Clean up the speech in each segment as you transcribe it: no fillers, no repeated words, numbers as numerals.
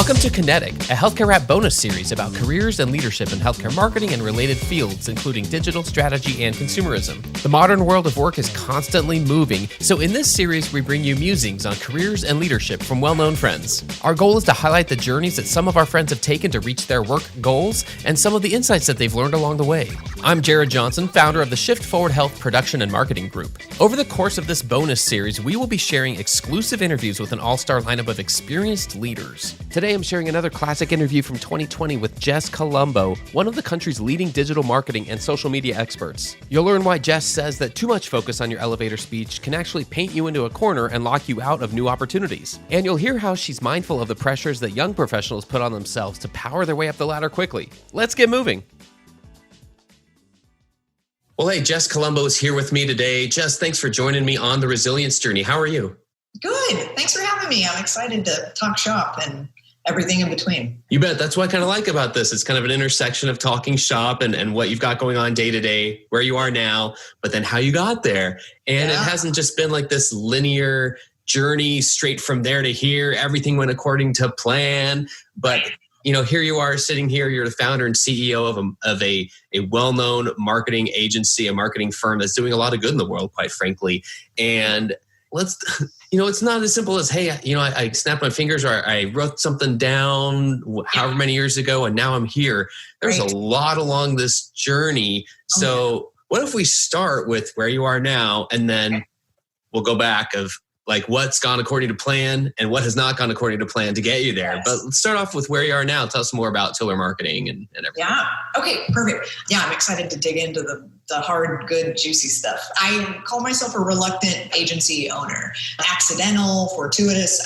Welcome to KINETIC, a healthcare rap bonus series about careers and leadership in healthcare marketing and related fields, including digital strategy and consumerism. The modern world of work is constantly moving, so in this series, we bring you musings on careers and leadership from well-known friends. Our goal is to highlight the journeys that some of our friends have taken to reach their work goals and some of the insights that they've learned along the way. I'm Jared Johnson, founder of the Shift Forward Health Production and Marketing Group. Over the course of this bonus series, we will be sharing exclusive interviews with an all-star lineup of experienced leaders. Today, I'm sharing another classic interview from 2020 with Jess Columbo, one of the country's leading digital marketing and social media experts. You'll learn why Jess says that too much focus on your elevator speech can actually paint you into a corner and lock you out of new opportunities. And you'll hear how she's mindful of the pressures that young professionals put on themselves to power their way up the ladder quickly. Let's get moving. Well, hey, Jess Columbo is here with me today. Jess, thanks for joining me on the resilience journey. How are you? Good. Thanks for having me. I'm excited to talk shop and everything in between. You bet. That's what I kind of like about this. It's kind of an intersection of talking shop and what you've got going on day to day, where you are now, but then how you got there. And It hasn't just been like this linear journey straight from there to here. Everything went according to plan. But, you know, here you are sitting here. You're the founder and CEO of a well-known marketing agency, a marketing firm that's doing a lot of good in the world, quite frankly. And it's not as simple as, hey, I snapped my fingers or I wrote something down however many years ago and now I'm here. There's a lot along this journey. So what if we start with where you are now and then we'll go back of like what's gone according to plan and what has not gone according to plan to get you there. Yes. But let's start off with where you are now. Tell us more about Tiller Marketing and everything. Yeah. Okay, perfect. Yeah, I'm excited to dig into the hard, good, juicy stuff. I call myself a reluctant agency owner. Accidental, fortuitous.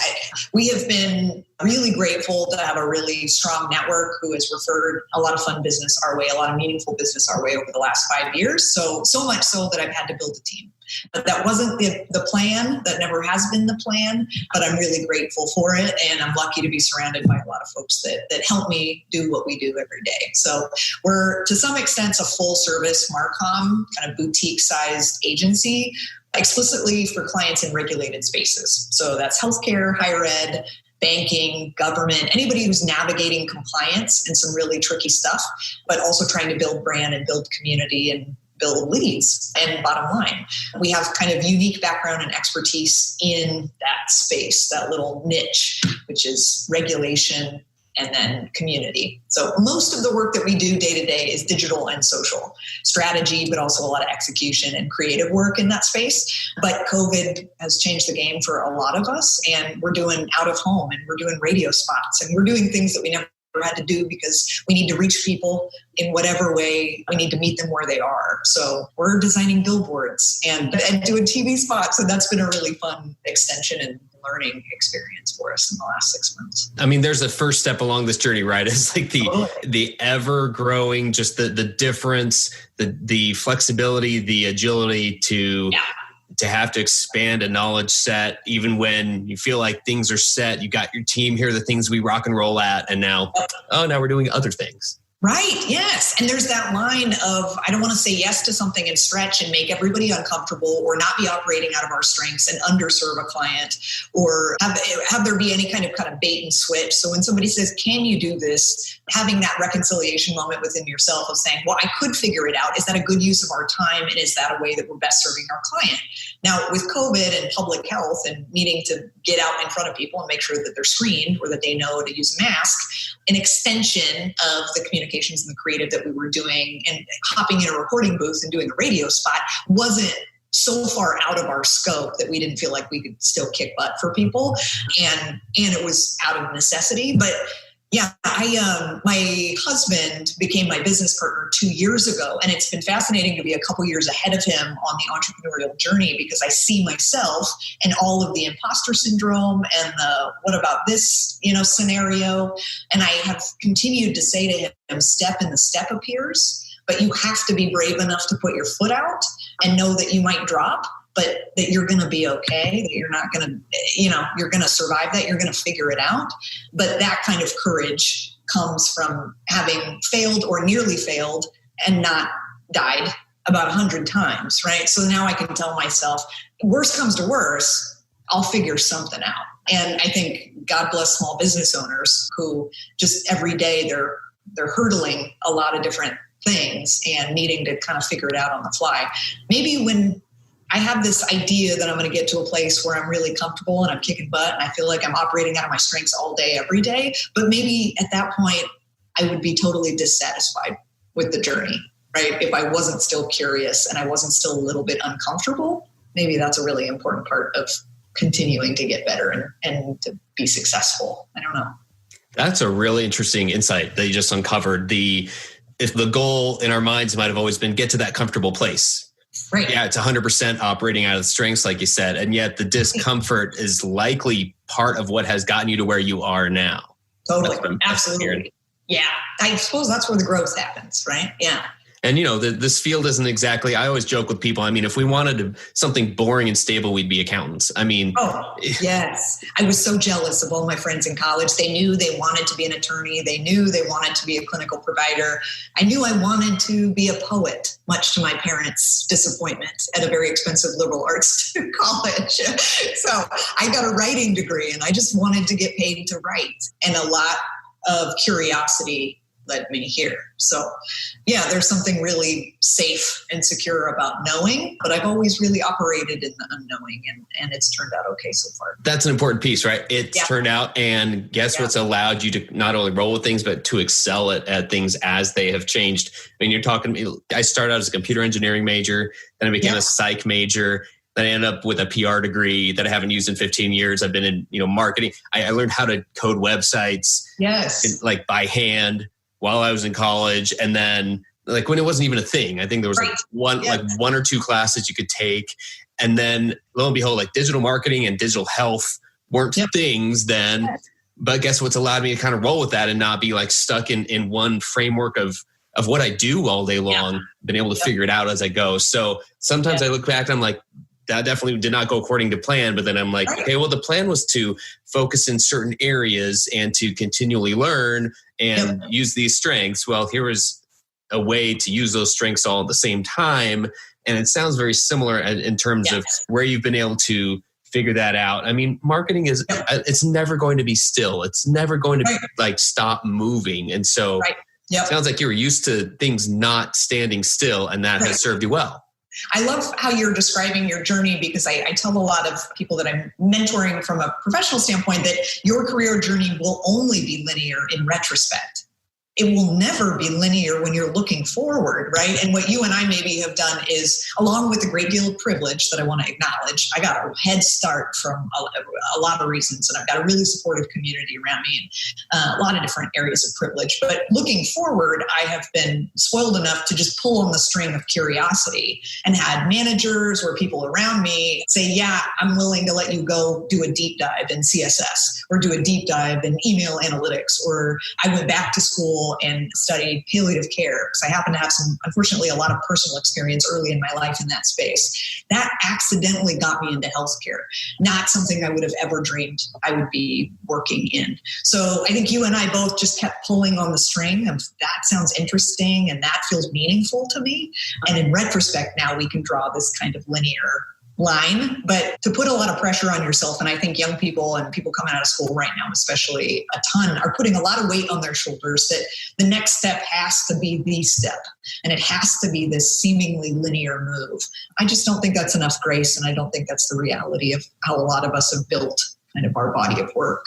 We have been really grateful to have a really strong network who has referred a lot of fun business our way, a lot of meaningful business our way over the last 5 years. So much so that I've had to build a team. But that wasn't the plan. That never has been the plan. But I'm really grateful for it. And I'm lucky to be surrounded by a lot of folks that help me do what we do every day. So we're, to some extent, a full service Marcom, kind of boutique sized agency, explicitly for clients in regulated spaces. So that's healthcare, higher ed, banking, government, anybody who's navigating compliance and some really tricky stuff, but also trying to build brand and build community and build leads. And bottom line, we have kind of unique background and expertise in that space, that little niche, which is regulation and then community. So most of the work that we do day to day is digital and social strategy, but also a lot of execution and creative work in that space. But COVID has changed the game for a lot of us, and we're doing out of home and we're doing radio spots and we're doing things that we never had to do because we need to reach people in whatever way. We need to meet them where they are. So we're designing billboards and doing TV spots. And that's been a really fun extension and learning experience for us in the last 6 months. I mean, there's a first step along this journey, right? It's like the ever growing, just the difference, the flexibility, the agility to have to expand a knowledge set, even when you feel like things are set, you got your team here, the things we rock and roll at, and now we're doing other things. Right. Yes. And there's that line of, I don't want to say yes to something and stretch and make everybody uncomfortable or not be operating out of our strengths and underserve a client or have there be any kind of bait and switch. So when somebody says, can you do this? Having that reconciliation moment within yourself of saying, well, I could figure it out. Is that a good use of our time? And is that a way that we're best serving our client? Now, with COVID and public health and needing to get out in front of people and make sure that they're screened or that they know to use a mask, an extension of the communications and the creative that we were doing and hopping in a recording booth and doing a radio spot wasn't so far out of our scope that we didn't feel like we could still kick butt for people. And it was out of necessity. But yeah, my husband became my business partner 2 years ago, and it's been fascinating to be a couple years ahead of him on the entrepreneurial journey because I see myself and all of the imposter syndrome and the what about this, scenario. And I have continued to say to him, step and the step appears, but you have to be brave enough to put your foot out and know that you might drop, but that you're going to be okay, that you're not going to, you're going to survive that, you're going to figure it out. But that kind of courage comes from having failed or nearly failed and not died about 100 times, right? So now I can tell myself, worst comes to worst, I'll figure something out. And I think God bless small business owners who just every day they're hurdling a lot of different things and needing to kind of figure it out on the fly. Maybe when I have this idea that I'm going to get to a place where I'm really comfortable and I'm kicking butt and I feel like I'm operating out of my strengths all day, every day. But maybe at that point, I would be totally dissatisfied with the journey, right? If I wasn't still curious and I wasn't still a little bit uncomfortable, maybe that's a really important part of continuing to get better and to be successful. I don't know. That's a really interesting insight that you just uncovered. If the goal in our minds might have always been get to that comfortable place. Right. Yeah, it's 100% operating out of the strengths, like you said. And yet the discomfort is likely part of what has gotten you to where you are now. Totally. Absolutely. Yeah. I suppose that's where the growth happens, right? Yeah. And, this field isn't exactly, I always joke with people, if we wanted something boring and stable, we'd be accountants. Oh, yes. I was so jealous of all my friends in college. They knew they wanted to be an attorney. They knew they wanted to be a clinical provider. I knew I wanted to be a poet, much to my parents' disappointment at a very expensive liberal arts college. So I got a writing degree and I just wanted to get paid to write. And a lot of curiosity led me here. So yeah, there's something really safe and secure about knowing, but I've always really operated in the unknowing and it's turned out okay so far. That's an important piece, right? It's turned out, and guess what's allowed you to not only roll with things, but to excel at things as they have changed. You're talking to me, I started out as a computer engineering major, then I became a psych major. Then I ended up with a PR degree that I haven't used in 15 years. I've been in, marketing. I learned how to code websites, like by hand, while I was in college. And then when it wasn't even a thing, I think there was one or two classes you could take. And then lo and behold, digital marketing and digital health weren't things then. Yes. But guess what's allowed me to kind of roll with that and not be stuck in one framework of what I do all day long, been able to figure it out as I go. So sometimes I look back and I'm like, that definitely did not go according to plan. But then I'm like, okay, well, the plan was to focus in certain areas and to continually learn and use these strengths. Well, here is a way to use those strengths all at the same time. And it sounds very similar in terms of where you've been able to figure that out. Marketing is, it's never going to be still. It's never going to stop moving. And so it sounds like you were used to things not standing still, and that has served you well. I love how you're describing your journey, because I tell a lot of people that I'm mentoring from a professional standpoint that your career journey will only be linear in retrospect. It will never be linear when you're looking forward, right? And what you and I maybe have done is, along with a great deal of privilege that I want to acknowledge, I got a head start from a lot of reasons, and I've got a really supportive community around me and a lot of different areas of privilege. But looking forward, I have been spoiled enough to just pull on the string of curiosity and had managers or people around me say, yeah, I'm willing to let you go do a deep dive in CSS or do a deep dive in email analytics. Or I went back to school and studied palliative care because I happen to have unfortunately, a lot of personal experience early in my life in that space. That accidentally got me into healthcare, not something I would have ever dreamed I would be working in. So I think you and I both just kept pulling on the string of that sounds interesting and that feels meaningful to me. And in retrospect, now we can draw this kind of linear line, but to put a lot of pressure on yourself. And I think young people and people coming out of school right now, especially a ton, are putting a lot of weight on their shoulders that the next step has to be the step. And it has to be this seemingly linear move. I just don't think that's enough grace. And I don't think that's the reality of how a lot of us have built kind of our body of work.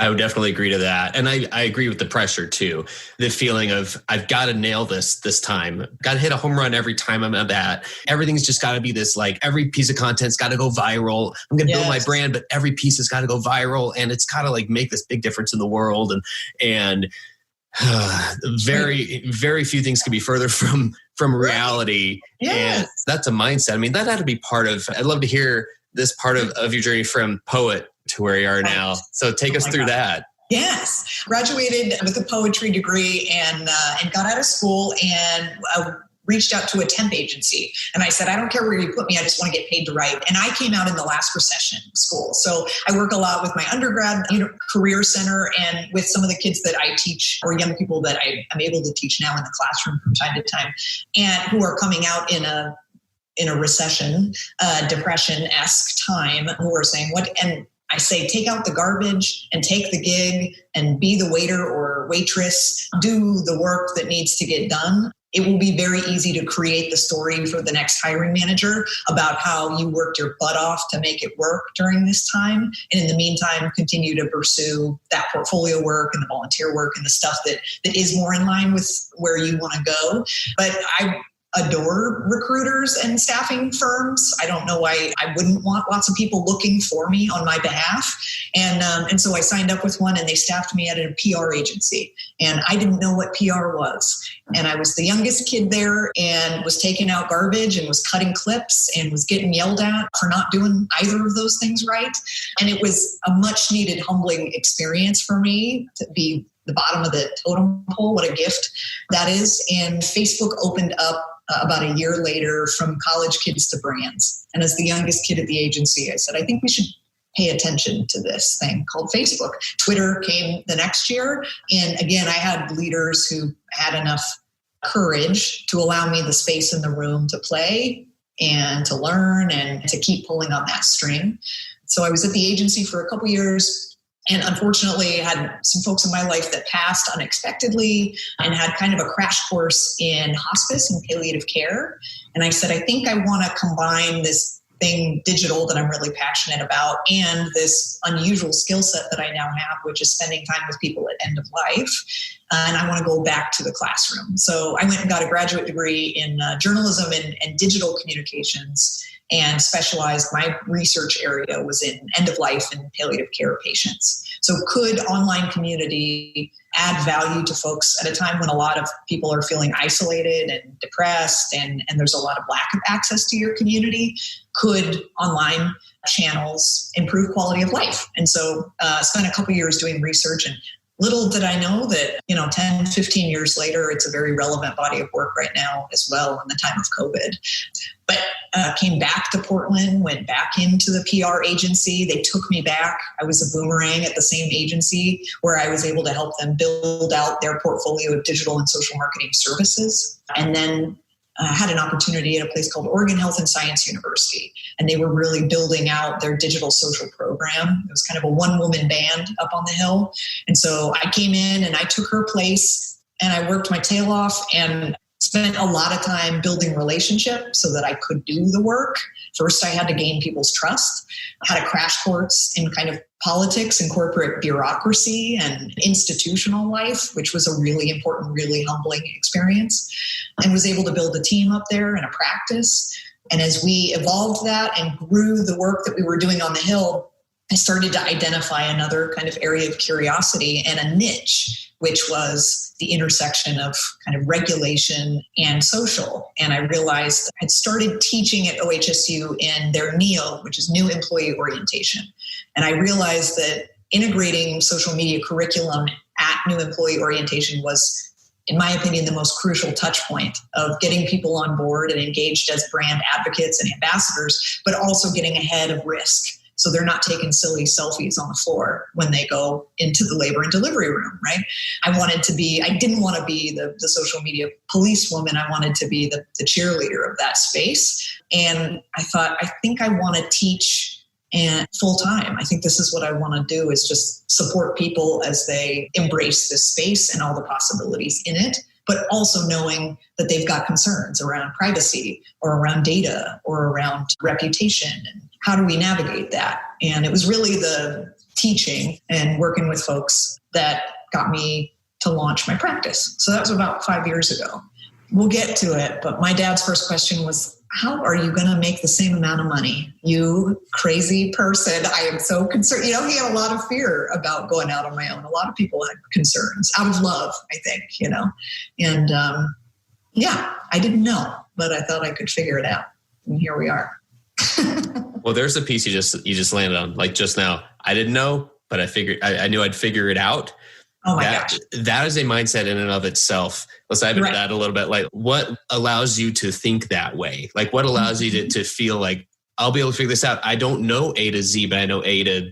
I would definitely agree to that. And I agree with the pressure too. The feeling of, I've got to nail this time. Got to hit a home run every time I'm at bat. Everything's just got to be this, every piece of content's got to go viral. I'm going to build my brand, but every piece has got to go viral. And it's got to make this big difference in the world. And very, very few things can be further from reality. Yes. And that's a mindset. That had to be part of, I'd love to hear this part of your journey from poet to where you are now. So take us through that. Yes. Graduated with a poetry degree and got out of school and reached out to a temp agency. And I said, I don't care where you put me. I just want to get paid to write. And I came out in the last recession school. So I work a lot with my undergrad career center and with some of the kids that I teach or young people that I'm able to teach now in the classroom from time to time and who are coming out in a in a recession, depression-esque time, who are saying, and I say, take out the garbage and take the gig and be the waiter or waitress, do the work that needs to get done. It will be very easy to create the story for the next hiring manager about how you worked your butt off to make it work during this time. And in the meantime, continue to pursue that portfolio work and the volunteer work and the stuff that is more in line with where you want to go. But I adore recruiters and staffing firms. I don't know why I wouldn't want lots of people looking for me on my behalf. And so I signed up with one, and they staffed me at a PR agency. And I didn't know what PR was. And I was the youngest kid there and was taking out garbage and was cutting clips and was getting yelled at for not doing either of those things right. And it was a much needed humbling experience for me to be the bottom of the totem pole. What a gift that is. And Facebook opened up about a year later from college kids to brands. And as the youngest kid at the agency, I said, I think we should pay attention to this thing called Facebook. Twitter came the next year. And again, I had leaders who had enough courage to allow me the space in the room to play and to learn and to keep pulling on that string. So I was at the agency for a couple years. And unfortunately, had some folks in my life that passed unexpectedly and had kind of a crash course in hospice and palliative care. And I said, I think I want to combine this thing digital that I'm really passionate about and this unusual skill set that I now have, which is spending time with people at end of life. And I want to go back to the classroom. So I went and got a graduate degree in journalism and digital communications, and specialized. My research area was in end of life and palliative care patients. So could online community add value to folks at a time when a lot of people are feeling isolated and depressed and there's a lot of lack of access to your community? Could online channels improve quality of life? And so spent a couple years doing research, and little did I know that, 10, 15 years later, it's a very relevant body of work right now as well in the time of COVID. But came back to Portland, went back into the PR agency. They took me back. I was a boomerang at the same agency where I was able to help them build out their portfolio of digital and social marketing services. And then had an opportunity at a place called Oregon Health and Science University. And they were really building out their digital social program. It was kind of a one-woman band up on the hill. And so I came in and I took her place and I worked my tail off and spent a lot of time building relationships so that I could do the work. First, I had to gain people's trust. I had a crash course in kind of politics and corporate bureaucracy and institutional life, which was a really important, really humbling experience, and was able to build a team up there and a practice. And as we evolved that and grew the work that we were doing on the Hill, I started to identify another kind of area of curiosity and a niche, which was the intersection of kind of regulation and social. And I realized I'd started teaching at OHSU in their NEO, which is New Employee Orientation. And I realized that integrating social media curriculum at New Employee Orientation was, in my opinion, the most crucial touch point of getting people on board and engaged as brand advocates and ambassadors, but also getting ahead of risk. So they're not taking silly selfies on the floor when they go into the labor and delivery room, right? I didn't want to be the social media policewoman. I wanted to be the cheerleader of that space. And I thought, I think I want to teach and full time. I think this is what I want to do, is just support people as they embrace this space and all the possibilities in it, but also knowing that they've got concerns around privacy or around data or around reputation. And how do we navigate that? And it was really the teaching and working with folks that got me to launch my practice. So that was about 5 years ago. We'll get to it, but my dad's first question was, how are you going to make the same amount of money? You crazy person. I am so concerned. He had a lot of fear about going out on my own. A lot of people had concerns out of love, I think, And I didn't know, but I thought I could figure it out. And here we are. Well, there's a piece you just landed on, like just now. I didn't know, but I knew I'd figure it out. Oh my gosh. That is a mindset in and of itself. Let's dive into that a little bit. Like, what allows you to think that way? Like, what allows you to feel like, I'll be able to figure this out? I don't know A to Z, but I know A to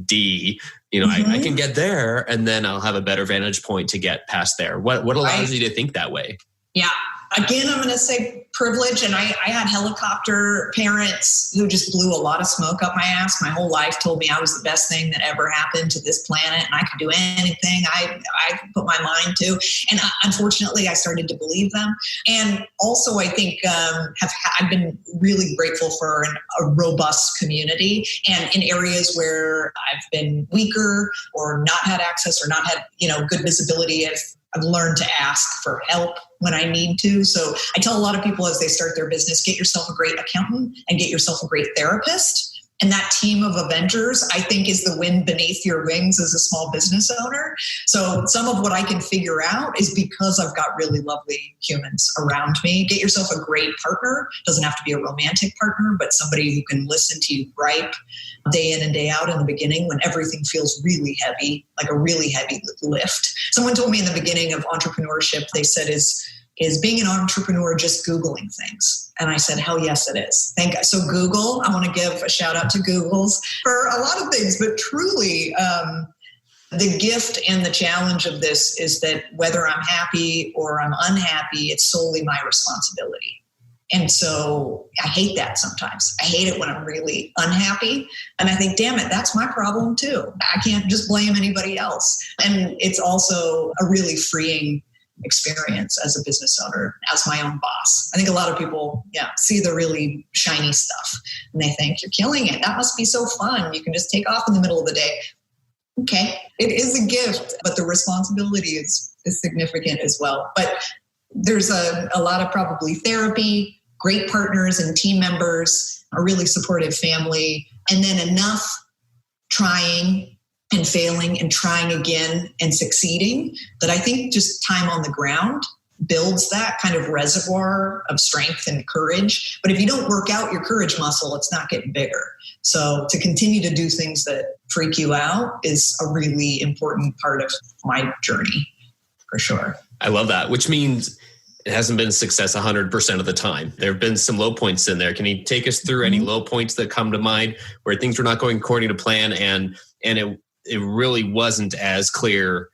D. I can get there, and then I'll have a better vantage point to get past there. What allows you to think that way? Yeah. Again, I'm going to say privilege. And I had helicopter parents who just blew a lot of smoke up my ass. My whole life told me I was the best thing that ever happened to this planet and I could do anything I put my mind to. And unfortunately, I started to believe them. And also, I think I've been really grateful for a robust community. And in areas where I've been weaker or not had access or not had, good visibility, I've learned to ask for help when I need to. So I tell a lot of people as they start their business, get yourself a great accountant and get yourself a great therapist. And that team of Avengers, I think, is the wind beneath your wings as a small business owner. So some of what I can figure out is because I've got really lovely humans around me. Get yourself a great partner. Doesn't have to be a romantic partner, but somebody who can listen to you gripe day in and day out in the beginning when everything feels really heavy, like a really heavy lift. Someone told me in the beginning of entrepreneurship, they said, is being an entrepreneur just Googling things? And I said, hell yes, it is. So Google, I want to give a shout out to Googles for a lot of things, but truly the gift and the challenge of this is that whether I'm happy or I'm unhappy, it's solely my responsibility. And so I hate that sometimes. I hate it when I'm really unhappy. And I think, damn it, that's my problem too. I can't just blame anybody else. And it's also a really freeing experience as a business owner, as my own boss. I think a lot of people, see the really shiny stuff and they think, you're killing it. That must be so fun. You can just take off in the middle of the day. Okay, it is a gift, but the responsibility is significant as well. But there's a lot of probably therapy, great partners and team members, a really supportive family, and then enough trying and failing and trying again and succeeding that I think just time on the ground builds that kind of reservoir of strength and courage. But if you don't work out your courage muscle, it's not getting bigger. So to continue to do things that freak you out is a really important part of my journey, for sure. I love that, which means it hasn't been a success 100% of the time. There have been some low points in there. Can you take us through any low points that come to mind where things were not going according to plan and it really wasn't as clear,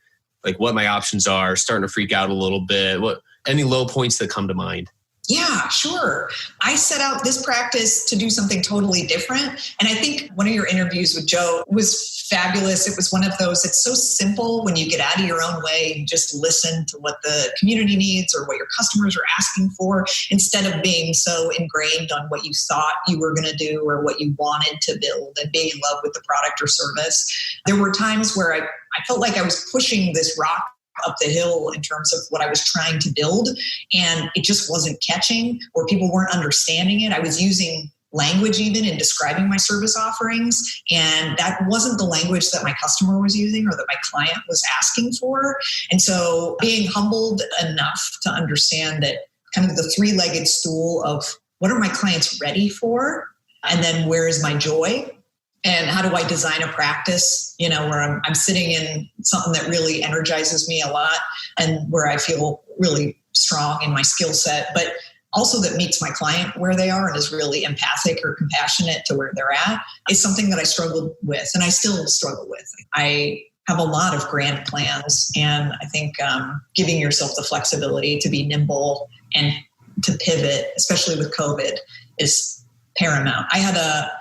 like what my options are, starting to freak out a little bit? Any low points that come to mind? Yeah, sure. I set out this practice to do something totally different. And I think one of your interviews with Joe was fabulous. It was one of those, it's so simple when you get out of your own way and just listen to what the community needs or what your customers are asking for, instead of being so ingrained on what you thought you were going to do or what you wanted to build and being in love with the product or service. There were times where I felt like I was pushing this rock up the hill in terms of what I was trying to build, and it just wasn't catching, or people weren't understanding it. I was using language even in describing my service offerings, and that wasn't the language that my customer was using or that my client was asking for. And so being humbled enough to understand that kind of the three-legged stool of what are my clients ready for, and then where is my joy? And how do I design a practice, where I'm sitting in something that really energizes me a lot and where I feel really strong in my skill set, but also that meets my client where they are and is really empathic or compassionate to where they're at, is something that I struggled with and I still struggle with. I have a lot of grand plans, and I think giving yourself the flexibility to be nimble and to pivot, especially with COVID, is paramount. I had a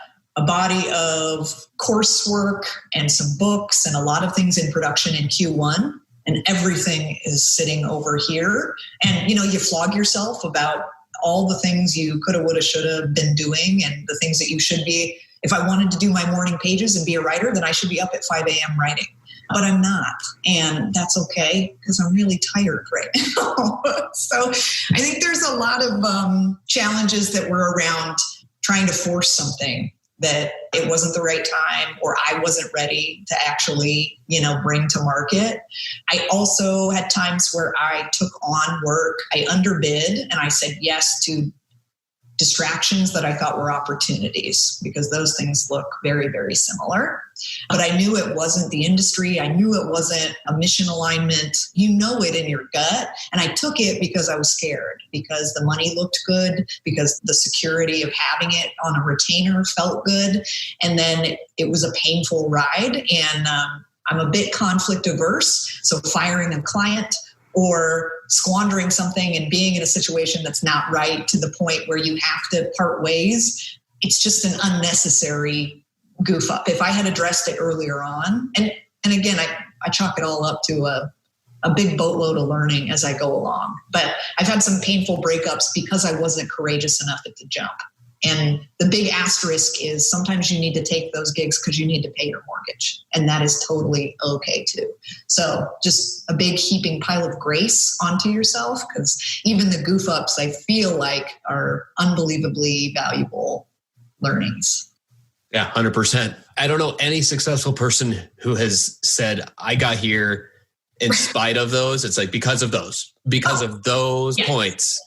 body of coursework and some books and a lot of things in production in Q1, and everything is sitting over here. And, you flog yourself about all the things you coulda, woulda, shoulda been doing and the things that you should be. If I wanted to do my morning pages and be a writer, then I should be up at 5 a.m. writing. But I'm not. And that's okay because I'm really tired right now. So I think there's a lot of challenges that were around trying to force something that it wasn't the right time or I wasn't ready to actually, bring to market. I also had times where I took on work, I underbid, and I said yes to distractions that I thought were opportunities, because those things look very, very similar. But I knew it wasn't the industry. I knew it wasn't a mission alignment. You know it in your gut. And I took it because I was scared, because the money looked good, because the security of having it on a retainer felt good. And then it was a painful ride. And I'm a bit conflict averse. So firing a client or squandering something and being in a situation that's not right to the point where you have to part ways, it's just an unnecessary goof up. If I had addressed it earlier on, and again, I chalk it all up to a big boatload of learning as I go along. But I've had some painful breakups because I wasn't courageous enough at the jump. And the big asterisk is sometimes you need to take those gigs because you need to pay your mortgage. And that is totally okay too. So just a big heaping pile of grace onto yourself, because even the goof ups I feel like are unbelievably valuable learnings. Yeah, 100%. I don't know any successful person who has said, I got here in spite of those. It's like because of those yes. points.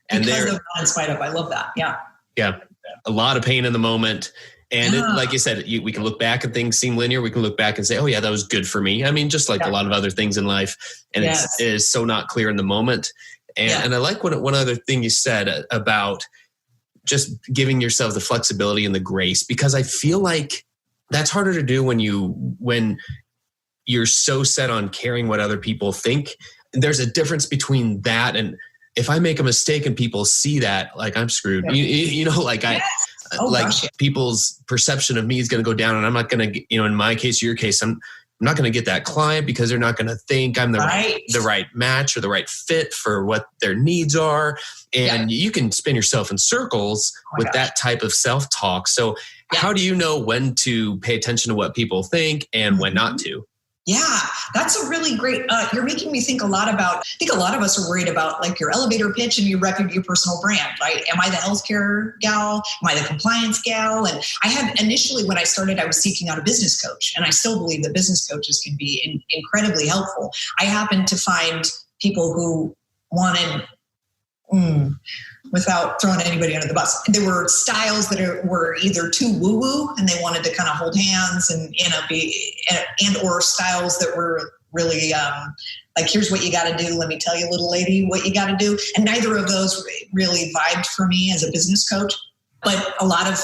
And because of not in spite of. I love that. Yeah. Yeah. A lot of pain in the moment. And it, like you said, we can look back and things seem linear. We can look back and say, oh yeah, that was good for me. I mean, just like a lot of other things in life. And it is so not clear in the moment. And I like one other thing you said about just giving yourself the flexibility and the grace, because I feel like that's harder to do when you're so set on caring what other people think. There's a difference between that and if I make a mistake and people see that, like I'm screwed. You know, like people's perception of me is going to go down, and I'm not going to, in my case, your case, I'm not going to get that client because they're not going to think I'm the right match or the right fit for what their needs are. And you can spin yourself in circles with that type of self-talk. So how do you know when to pay attention to what people think and when not to? Yeah, that's a really great, you're making me think a lot about, I think a lot of us are worried about like your elevator pitch and your personal brand, right? Am I the healthcare gal? Am I the compliance gal? And I had initially, when I started, I was seeking out a business coach, and I still believe that business coaches can be incredibly helpful. I happened to find people who wanted, without throwing anybody under the bus, there were styles that were either too woo-woo and they wanted to kind of hold hands and or styles that were really like, here's what you got to do. Let me tell you, little lady, what you got to do. And neither of those really vibed for me as a business coach. But a lot of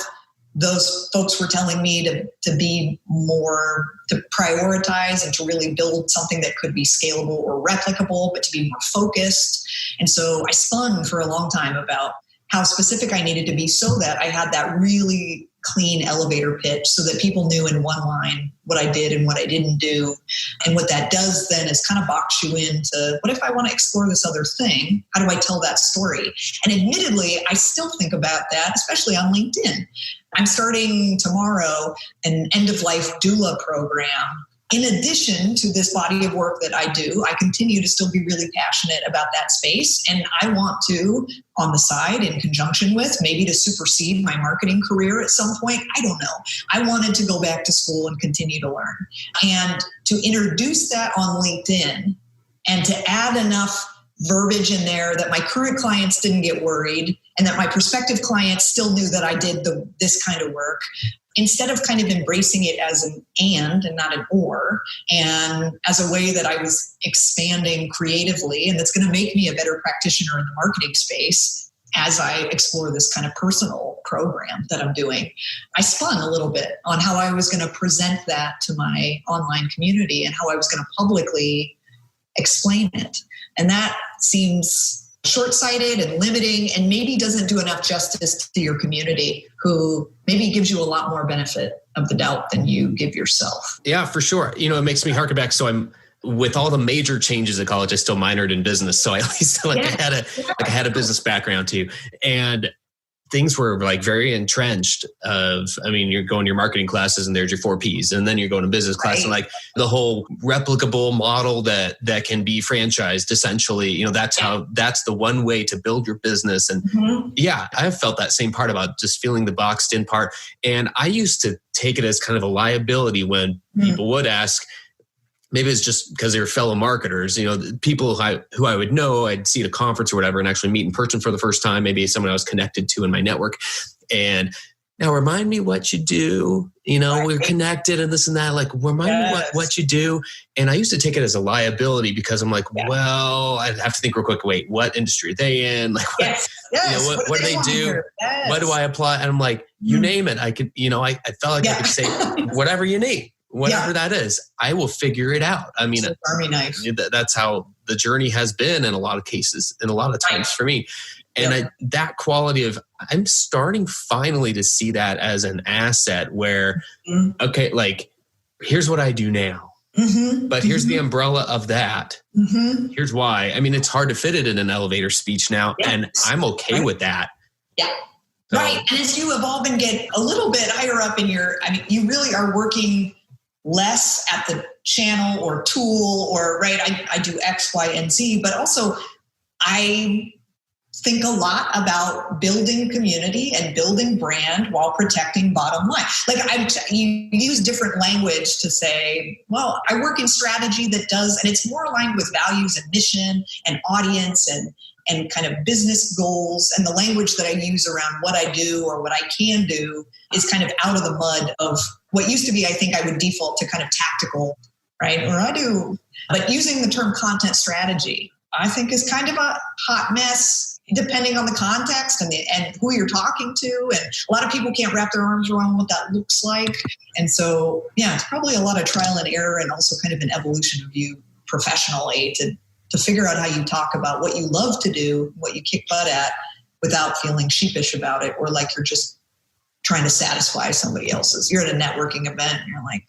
those folks were telling me to be more, to prioritize and to really build something that could be scalable or replicable, but to be more focused. And so I spun for a long time about how specific I needed to be so that I had that really clean elevator pitch so that people knew in one line what I did and what I didn't do. And what that does then is kind of box you into, what if I want to explore this other thing? How do I tell that story? And admittedly, I still think about that, especially on LinkedIn. I'm starting tomorrow an end-of-life doula program. In addition to this body of work that I do, I continue to still be really passionate about that space. And I want to, on the side, in conjunction with, maybe to supersede my marketing career at some point, I don't know. I wanted to go back to school and continue to learn. And to introduce that on LinkedIn and to add enough verbiage in there that my current clients didn't get worried and that my prospective clients still knew that I did this kind of work, instead of kind of embracing it as an and not an or, and as a way that I was expanding creatively and that's going to make me a better practitioner in the marketing space as I explore this kind of personal program that I'm doing. I spun a little bit on how I was going to present that to my online community and how I was going to publicly explain it. And that seems short-sighted and limiting and maybe doesn't do enough justice to your community, who maybe gives you a lot more benefit of the doubt than you give yourself. Yeah, for sure. It makes me harken back. So I'm, with all the major changes at college, I still minored in business. So I at least I had a business background too. And things were like very entrenched you're going to your marketing classes and there's your 4 Ps, and then you're going to business class and like the whole replicable model that can be franchised essentially, that's the one way to build your business. And I've felt that same part about just feeling the boxed in part. And I used to take it as kind of a liability when people would ask. Maybe it's just because they're fellow marketers, people who I would know, I'd see at a conference or whatever and actually meet in person for the first time, maybe someone I was connected to in my network. And now remind me what you do, we're connected and this and that, like remind me what you do. And I used to take it as a liability because I'm like, well, I'd have to think real quick, wait, what industry are they in? Like, what do they do? Yes. What do I apply? And I'm like, you name it. I could, I felt like I could say whatever you need. Whatever that is, I will figure it out. I mean, Army knife. That's how the journey has been in a lot of cases, and a lot of times for me. And that quality of, I'm starting finally to see that as an asset where, okay, like, here's what I do now, but here's the umbrella of that. Here's why. I mean, it's hard to fit it in an elevator speech now, and I'm okay with that. Yeah. So, right. And as you evolve and get a little bit higher up in you really are working less at the channel or tool or, right, I do X, Y, and Z, but also I think a lot about building community and building brand while protecting bottom line. Like you use different language to say, well, I work in strategy that does, and it's more aligned with values and mission and audience and kind of business goals. And the language that I use around what I do or what I can do is kind of out of the mud of what used to be, I think I would default to kind of tactical, right? Or I do, but using the term content strategy, I think is kind of a hot mess depending on the context and who you're talking to. And a lot of people can't wrap their arms around what that looks like. And so, yeah, it's probably a lot of trial and error and also kind of an evolution of you professionally to figure out how you talk about what you love to do, what you kick butt at without feeling sheepish about it or like you're just trying to satisfy somebody else's. You're at a networking event and you're like,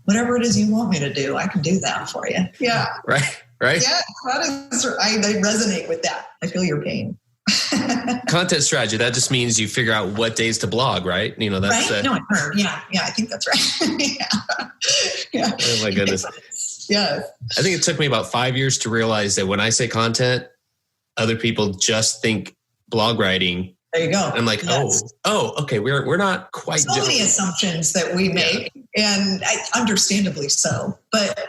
whatever it is you want me to do, I can do that for you. Yeah. Right? Yeah, I resonate with that. I feel your pain. Content strategy, that just means you figure out what days to blog, right? You know, that's right? No, I heard. Yeah, I think that's right. yeah. Oh my goodness. Yeah. I think it took me about 5 years to realize that when I say content, other people just think blog writing. There you go. I'm like, okay, we're not quite. So many assumptions that we make, and understandably so. But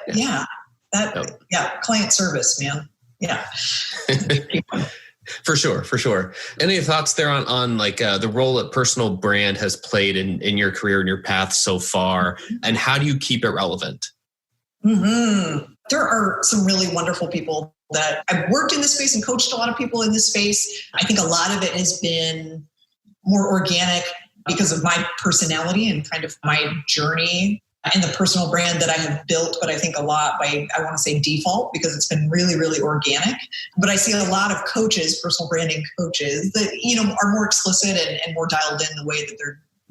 client service, man. Yeah. For sure. Any thoughts there on like the role that personal brand has played in your career and your path so far, and how do you keep it relevant? There are some really wonderful people that I've worked in this space and coached a lot of people in this space. I think a lot of it has been more organic because of my personality and kind of my journey and the personal brand that I have built, but I think a lot by, I want to say default, because it's been really, really organic. But I see a lot of coaches, personal branding coaches that, are more explicit and more dialed in the way that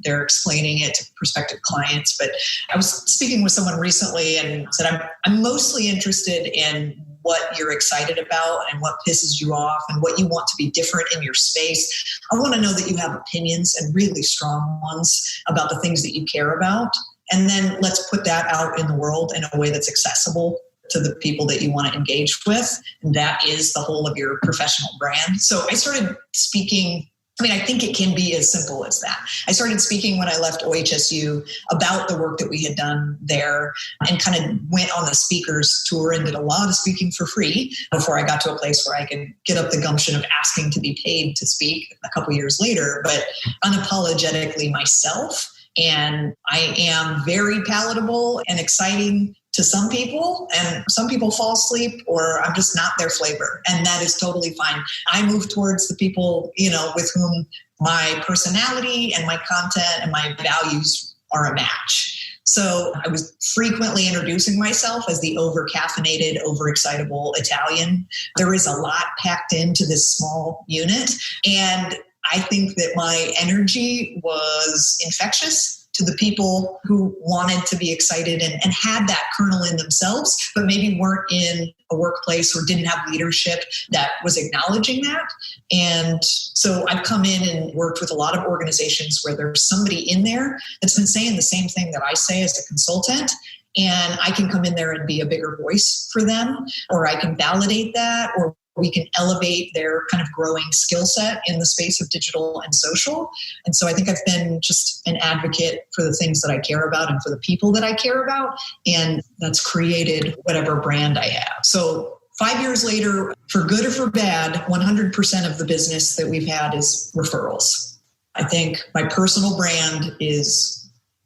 they're explaining it to prospective clients. But I was speaking with someone recently and said, I'm mostly interested in what you're excited about and what pisses you off and what you want to be different in your space. I want to know that you have opinions and really strong ones about the things that you care about. And then let's put that out in the world in a way that's accessible to the people that you want to engage with. And that is the whole of your professional brand. So I started speaking. I think it can be as simple as that. I started speaking when I left OHSU about the work that we had done there and kind of went on the speakers tour and did a lot of speaking for free before I got to a place where I could get up the gumption of asking to be paid to speak a couple years later, but unapologetically myself. And I am very palatable and exciting to some people, and some people fall asleep or I'm just not their flavor. And that is totally fine. I move towards the people, with whom my personality and my content and my values are a match. So I was frequently introducing myself as the over-caffeinated, over-excitable Italian. There is a lot packed into this small unit. And I think that my energy was infectious to the people who wanted to be excited and had that kernel in themselves, but maybe weren't in a workplace or didn't have leadership that was acknowledging that. And so I've come in and worked with a lot of organizations where there's somebody in there that's been saying the same thing that I say as a consultant. And I can come in there and be a bigger voice for them, or I can validate that, or we can elevate their kind of growing skill set in the space of digital and social. And so I think I've been just an advocate for the things that I care about and for the people that I care about. And that's created whatever brand I have. So 5 years later, for good or for bad, 100% of the business that we've had is referrals. I think my personal brand is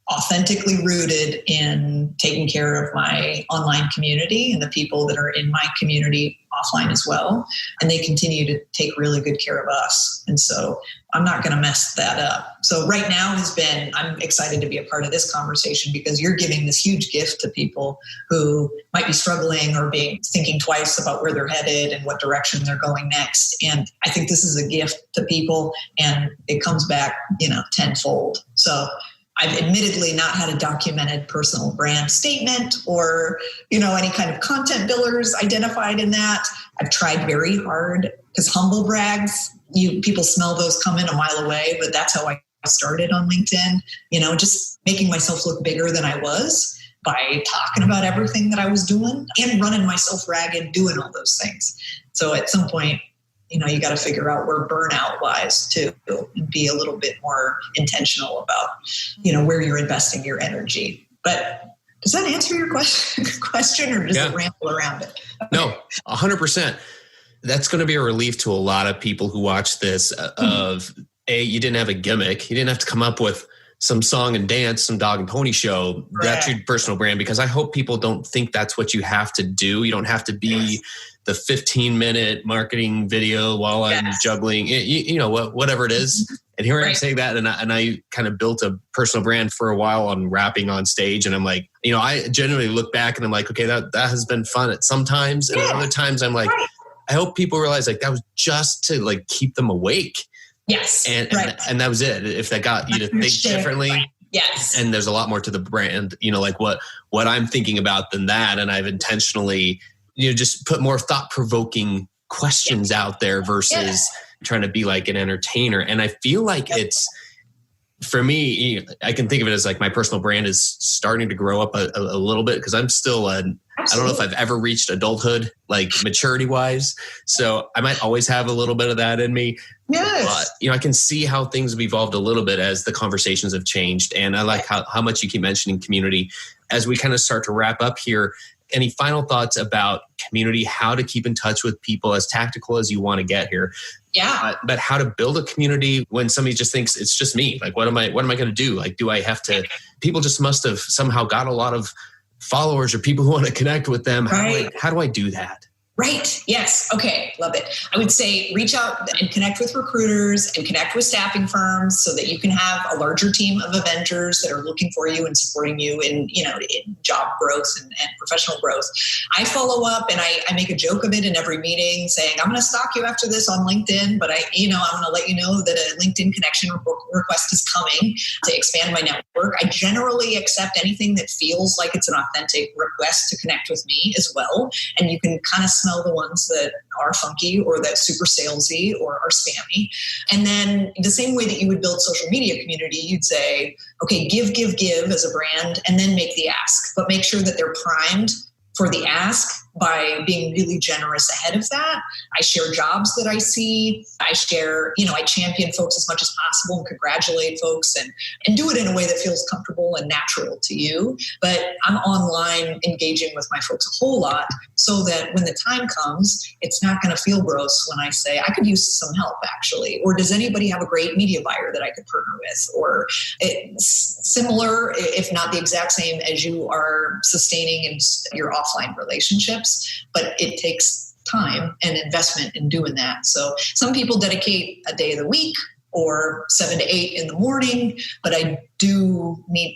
authentically rooted in taking care of my online community and the people that are in my community offline as well. And they continue to take really good care of us. And so I'm not going to mess that up. So right now I'm excited to be a part of this conversation because you're giving this huge gift to people who might be struggling or thinking twice about where they're headed and what direction they're going next. And I think this is a gift to people, and it comes back, tenfold. So I've admittedly not had a documented personal brand statement or, any kind of content billers identified in that. I've tried very hard because humble brags, people smell those coming a mile away, but that's how I started on LinkedIn, just making myself look bigger than I was by talking about everything that I was doing and running myself ragged doing all those things. So at some point, you got to figure out where burnout lies too, and be a little bit more intentional about, where you're investing your energy. But does that answer your question or does it ramble around it? Okay. No, 100%. That's going to be a relief to a lot of people who watch this you didn't have a gimmick. You didn't have to come up with some song and dance, some dog and pony show. Right. That's your personal brand, because I hope people don't think that's what you have to do. You don't have to be the 15-minute marketing video while I'm juggling, whatever it is. And here I'm saying that, and I kind of built a personal brand for a while on rapping on stage. And I'm like, I generally look back and I'm like, okay, that has been fun at some times. And at other times I'm like, I hope people realize that was just to keep them awake. Yes. And that was it. If that got you to think differently. Right. Yes. And there's a lot more to the brand, what I'm thinking about than that. And I've intentionally, just put more thought-provoking questions out there versus trying to be like an entertainer. And I feel like it's, for me, I can think of it as my personal brand is starting to grow up a little bit, because I'm still I don't know if I've ever reached adulthood, maturity wise. So I might always have a little bit of that in me. Yes. But, I can see how things have evolved a little bit as the conversations have changed. And I like how much you keep mentioning community. As we kind of start to wrap up here, any final thoughts about community, how to keep in touch with people, as tactical as you want to get here? Yeah. But how to build a community when somebody just thinks it's just me? What am I going to do? Do I have to, people just must have somehow got a lot of followers or people who want to connect with them. How do I do that? Right. Yes. Okay. Love it. I would say reach out and connect with recruiters and connect with staffing firms so that you can have a larger team of Avengers that are looking for you and supporting you in job growth and professional growth. I follow up and I make a joke of it in every meeting saying, I'm going to stalk you after this on LinkedIn, but I'm going to let you know that a LinkedIn connection request is coming to expand my network. I generally accept anything that feels like it's an authentic request to connect with me as well. And you can kind of smell the ones that are funky or that super salesy or are spammy. And then the same way that you would build social media community, you'd say, okay, give as a brand, and then make the ask, but make sure that they're primed for the ask by being really generous ahead of that. I share jobs that I see. I share, I champion folks as much as possible and congratulate folks and do it in a way that feels comfortable and natural to you. But I'm online engaging with my folks a whole lot so that when the time comes, it's not going to feel gross when I say, I could use some help actually. Or does anybody have a great media buyer that I could partner with? Or it's similar, if not the exact same as you are sustaining in your offline relationship. But it takes time and investment in doing that. So some people dedicate a day of the week or 7 to 8 in the morning, but I do need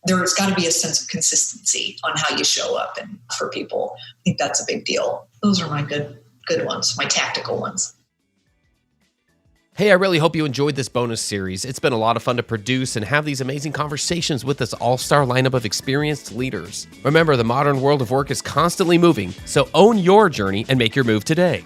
there's got to be a sense of consistency on how you show up and for people. I think that's a big deal. Those are my good ones, my tactical ones. Hey, I really hope you enjoyed this bonus series. It's been a lot of fun to produce and have these amazing conversations with this all-star lineup of experienced leaders. Remember, the modern world of work is constantly moving, so own your journey and make your move today.